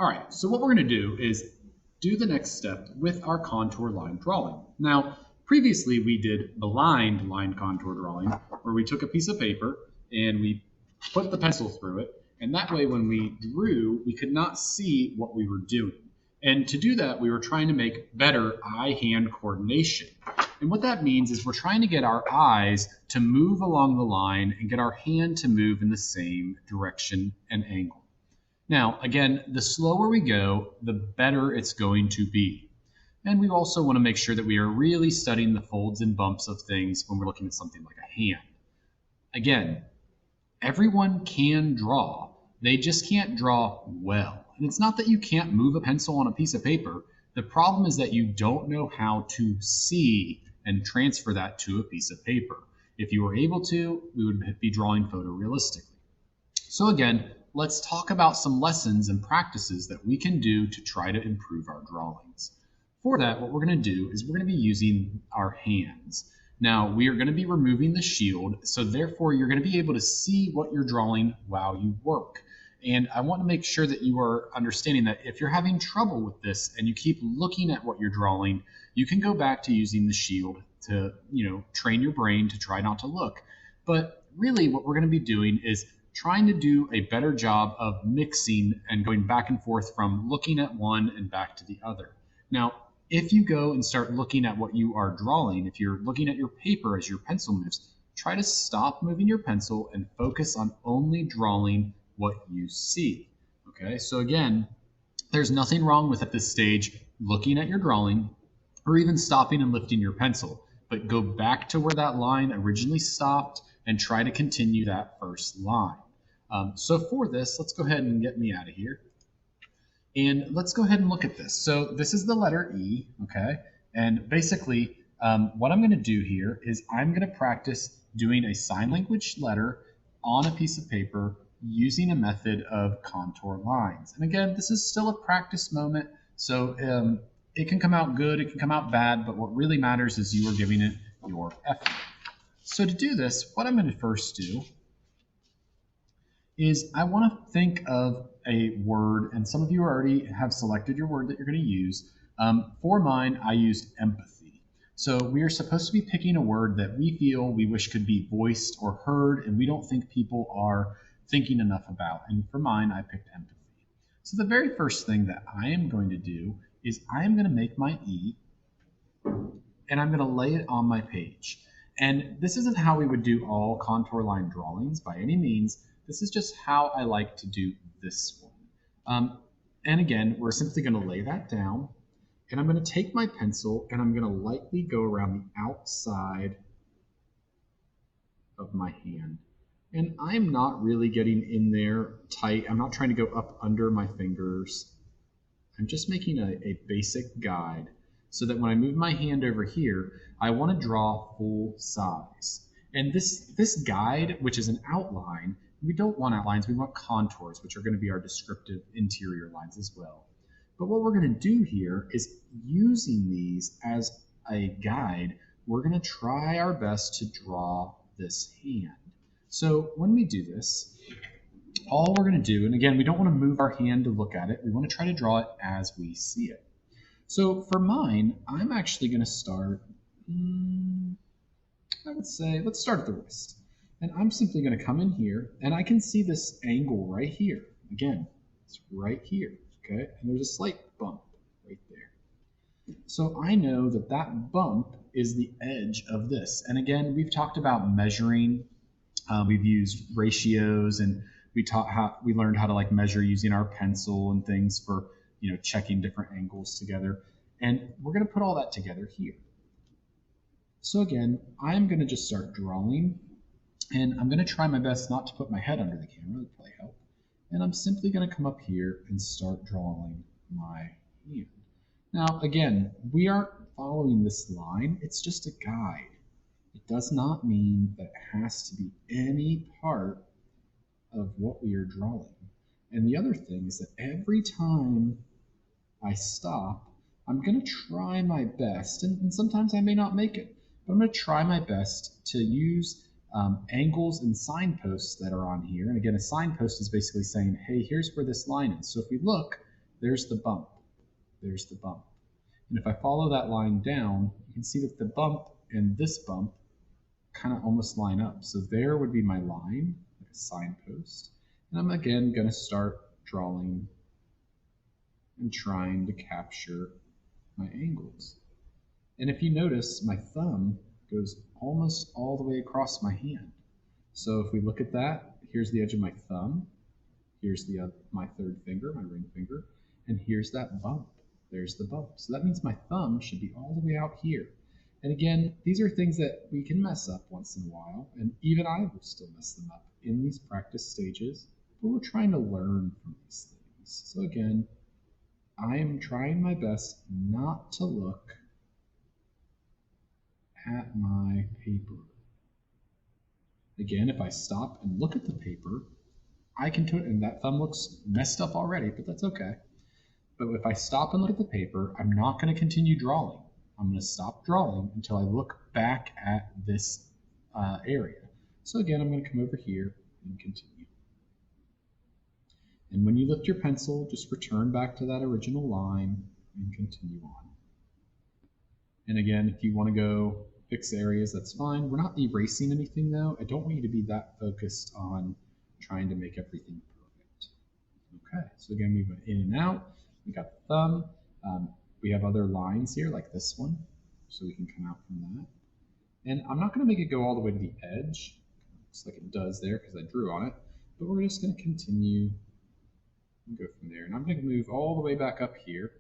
All right, so what we're going to do is do the next step with our contour line drawing. Now, previously we did blind line contour drawing, where we took a piece of paper and we put the pencil through it, and that way when we drew, we could not see what we were doing. And to do that, we were trying to make better eye-hand coordination. And what that means is we're trying to get our eyes to move along the line and get our hand to move in the same direction and angle. Now, again, the slower we go, the better it's going to be. And we also want to make sure that we are really studying the folds and bumps of things when we're looking at something like a hand. Again, everyone can draw. They just can't draw well. And it's not that you can't move a pencil on a piece of paper. The problem is that you don't know how to see and transfer that to a piece of paper. If you were able to, we would be drawing photorealistically. So again, let's talk about some lessons and practices that we can do to try to improve our drawings. For that, what we're going to do is we're going to be using our hands. Now, we are going to be removing the shield, so therefore you're going to be able to see what you're drawing while you work. And I want to make sure that you are understanding that if you're having trouble with this and you keep looking at what you're drawing, you can go back to using the shield to, train your brain to try not to look. But really what we're going to be doing is trying to do a better job of mixing and going back and forth from looking at one and back to the other. Now, if you go and start looking at what you are drawing, if you're looking at your paper as your pencil moves, try to stop moving your pencil and focus on only drawing what you see. Okay, so again, there's nothing wrong with at this stage looking at your drawing or even stopping and lifting your pencil, but go back to where that line originally stopped and try to continue that first line. So for this, let's go ahead and get me out of here. And let's go ahead and look at this. So this is the letter E, okay? And basically, what I'm going to do here is I'm going to practice doing a sign language letter on a piece of paper using a method of contour lines. And again, this is still a practice moment, so it can come out good, it can come out bad, but what really matters is you are giving it your effort. So to do this, what I'm going to first do is I want to think of a word, and some of you already have selected your word that you're going to use. For mine, I used empathy. So we are supposed to be picking a word that we feel we wish could be voiced or heard, and we don't think people are thinking enough about. And for mine, I picked empathy. So the very first thing that I am going to do is I am going to make my E, and I'm going to lay it on my page. And this isn't how we would do all contour line drawings by any means. This is just how I like to do this one. And again, we're simply going to lay that down, and I'm going to take my pencil and I'm going to lightly go around the outside of my hand. And I'm not really getting in there tight. I'm not trying to go up under my fingers. I'm just making a basic guide so that when I move my hand over here, I want to draw full size. And this guide, which is an outline, we don't want outlines, we want contours, which are going to be our descriptive interior lines as well. But what we're going to do here is using these as a guide, we're going to try our best to draw this hand. So when we do this, all we're going to do, and again, we don't want to move our hand to look at it, we want to try to draw it as we see it. So for mine, I'm actually going to start, I would say, let's start at the wrist. And I'm simply going to come in here, and I can see this angle right here. Again, it's right here, okay? And there's a slight bump right there. So I know that that bump is the edge of this. And again, we've talked about measuring. We've used ratios, and we learned how to like measure using our pencil and things for checking different angles together. And we're going to put all that together here. So again, I'm going to just start drawing, and I'm going to try my best not to put my head under the camera. That'll probably help. And I'm simply going to come up here and start drawing my hand. Now, again, we aren't following this line. It's just a guide. It does not mean that it has to be any part of what we are drawing. And the other thing is that every time I stop, I'm going to try my best, and sometimes I may not make it, but I'm going to try my best to use angles and signposts that are on here. And again, a signpost is basically saying, hey, here's where this line is. So if we look, there's the bump, there's the bump. And if I follow that line down, you can see that the bump and this bump kind of almost line up. So there would be my line, like a signpost. And I'm again going to start drawing and trying to capture my angles. And if you notice, my thumb goes almost all the way across my hand. So if we look at that, here's the edge of my thumb, here's my third finger, my ring finger, and here's that bump. There's the bump. So that means my thumb should be all the way out here. And again, these are things that we can mess up once in a while, and even I will still mess them up in these practice stages, but we're trying to learn from these things. So again, I am trying my best not to look at my paper. Again, if I stop and look at the paper, I can do it, and that thumb looks messed up already, but that's okay. But if I stop and look at the paper, I'm not going to continue drawing. I'm going to stop drawing until I look back at this area. So again, I'm going to come over here and continue. And when you lift your pencil, just return back to that original line and continue on. And again, if you want to go fix areas, that's fine. We're not erasing anything though. I don't want you to be that focused on trying to make everything perfect. Okay, so again, we went in and out. We got the thumb. We have other lines here like this one, so we can come out from that. And I'm not going to make it go all the way to the edge. Looks like it does there because I drew on it. But we're just going to continue and go from there. And I'm going to move all the way back up here.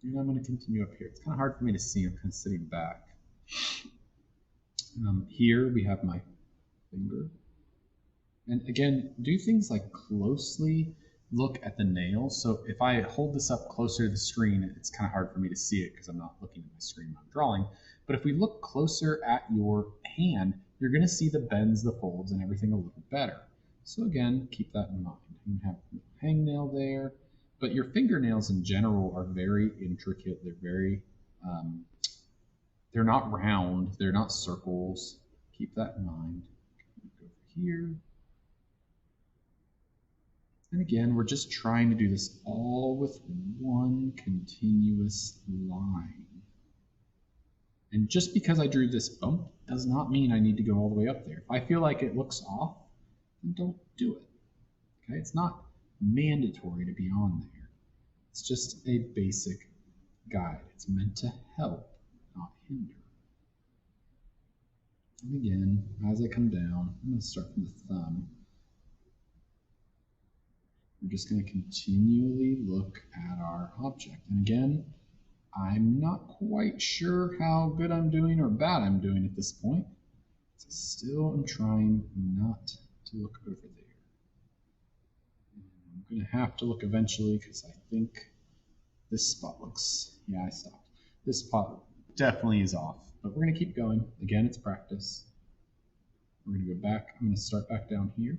And I'm going to continue up here. It's kind of hard for me to see. I'm kind of sitting back. Here we have my finger. And again, do things like closely look at the nails. So if I hold this up closer to the screen, it's kind of hard for me to see it because I'm not looking at my screen when I'm drawing. But if we look closer at your hand, you're going to see the bends, the folds, and everything a little better. So again, keep that in mind. You have a hangnail there, but your fingernails in general are very intricate. They're very, they're not round. They're not circles. Keep that in mind. Go over here. And again, we're just trying to do this all with one continuous line. And just because I drew this bump does not mean I need to go all the way up there. If I feel like it looks off, then don't do it. Okay, it's not mandatory to be on there. It's just a basic guide. It's meant to help, not hinder. And again, as I come down, I'm going to start from the thumb. We're just going to continually look at our object. And again, I'm not quite sure how good I'm doing or bad I'm doing at this point. So still I'm trying not to look over there. I'm going to have to look eventually because I think this spot looks, yeah, I stopped. This spot definitely is off, but we're going to keep going. Again, it's practice. We're going to go back. I'm going to start back down here.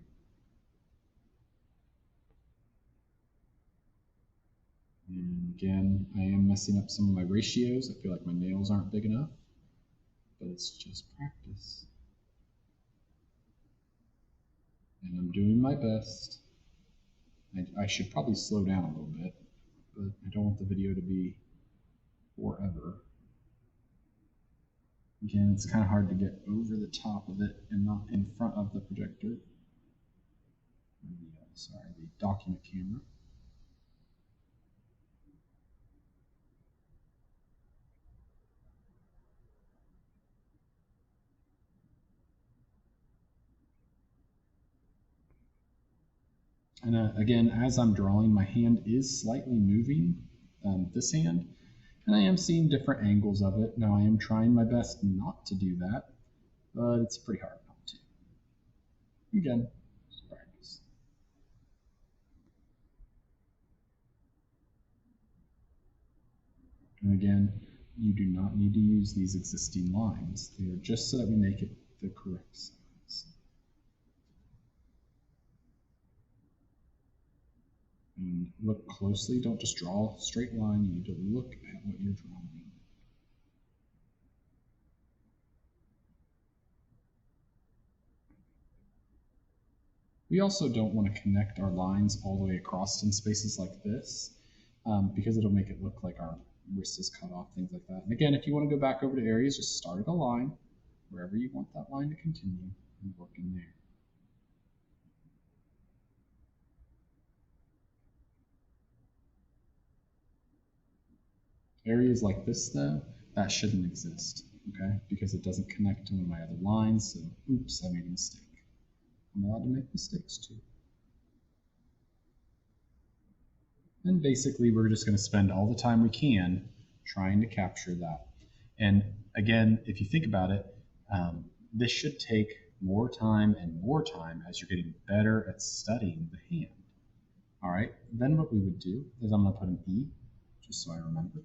And again, I am messing up some of my ratios. I feel like my nails aren't big enough, but it's just practice. And I'm doing my best. I should probably slow down a little bit, but I don't want the video to be forever. Again, it's kind of hard to get over the top of it and not in front of the projector. Sorry, the document camera. And again, as I'm drawing, my hand is slightly moving, this hand, and I am seeing different angles of it. Now I am trying my best not to do that, but it's pretty hard not to. Again, just practice. And again, you do not need to use these existing lines. They are just so that we make it the correct size. And look closely, don't just draw a straight line, you need to look at what you're drawing. We also don't want to connect our lines all the way across in spaces like this. because it'll make it look like our wrist is cut off, things like that. And again, if you want to go back over to areas, just start at a line, wherever you want that line to continue, and work in there. Areas like this, though, that shouldn't exist, okay? Because it doesn't connect to one of my other lines, so oops, I made a mistake. I'm allowed to make mistakes too. And basically, we're just going to spend all the time we can trying to capture that. And again, if you think about it, this should take more time and more time as you're getting better at studying the hand. All right, then what we would do is I'm going to put an E, just so I remember.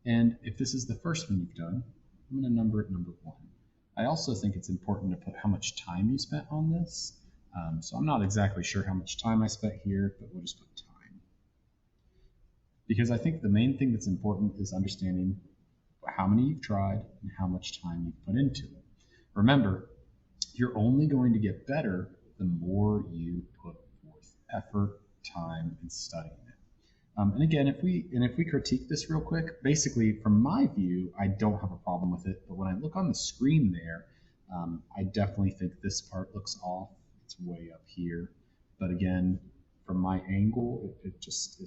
And if this is the first one you've done, I'm going to number it number 1. I also think it's important to put how much time you spent on this. So I'm not exactly sure how much time I spent here, but we'll just put time. Because I think the main thing that's important is understanding how many you've tried and how much time you've put into it. Remember, you're only going to get better the more you put forth effort, time, and studying it. And again, if we critique this real quick, basically from my view, I don't have a problem with it. But when I look on the screen there, I definitely think this part looks off. It's way up here. But again, from my angle, it just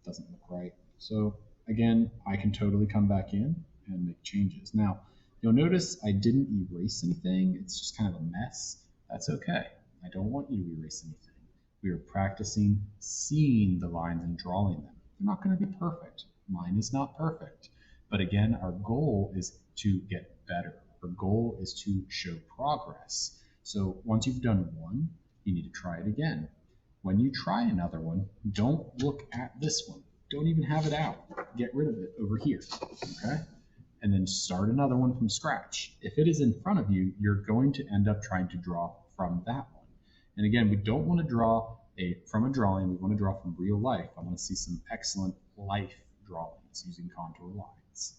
doesn't look right. So again, I can totally come back in and make changes. Now, you'll notice I didn't erase anything. It's just kind of a mess. That's okay. I don't want you to erase anything. We are practicing seeing the lines and drawing them. They're not going to be perfect. Mine is not perfect. But again, our goal is to get better. Our goal is to show progress. So once you've done one, you need to try it again. When you try another one, don't look at this one. Don't even have it out. Get rid of it over here, okay? And then start another one from scratch. If it is in front of you, you're going to end up trying to draw from that one. And again, we don't want to draw from a drawing, we want to draw from real life. I want to see some excellent life drawings using contour lines.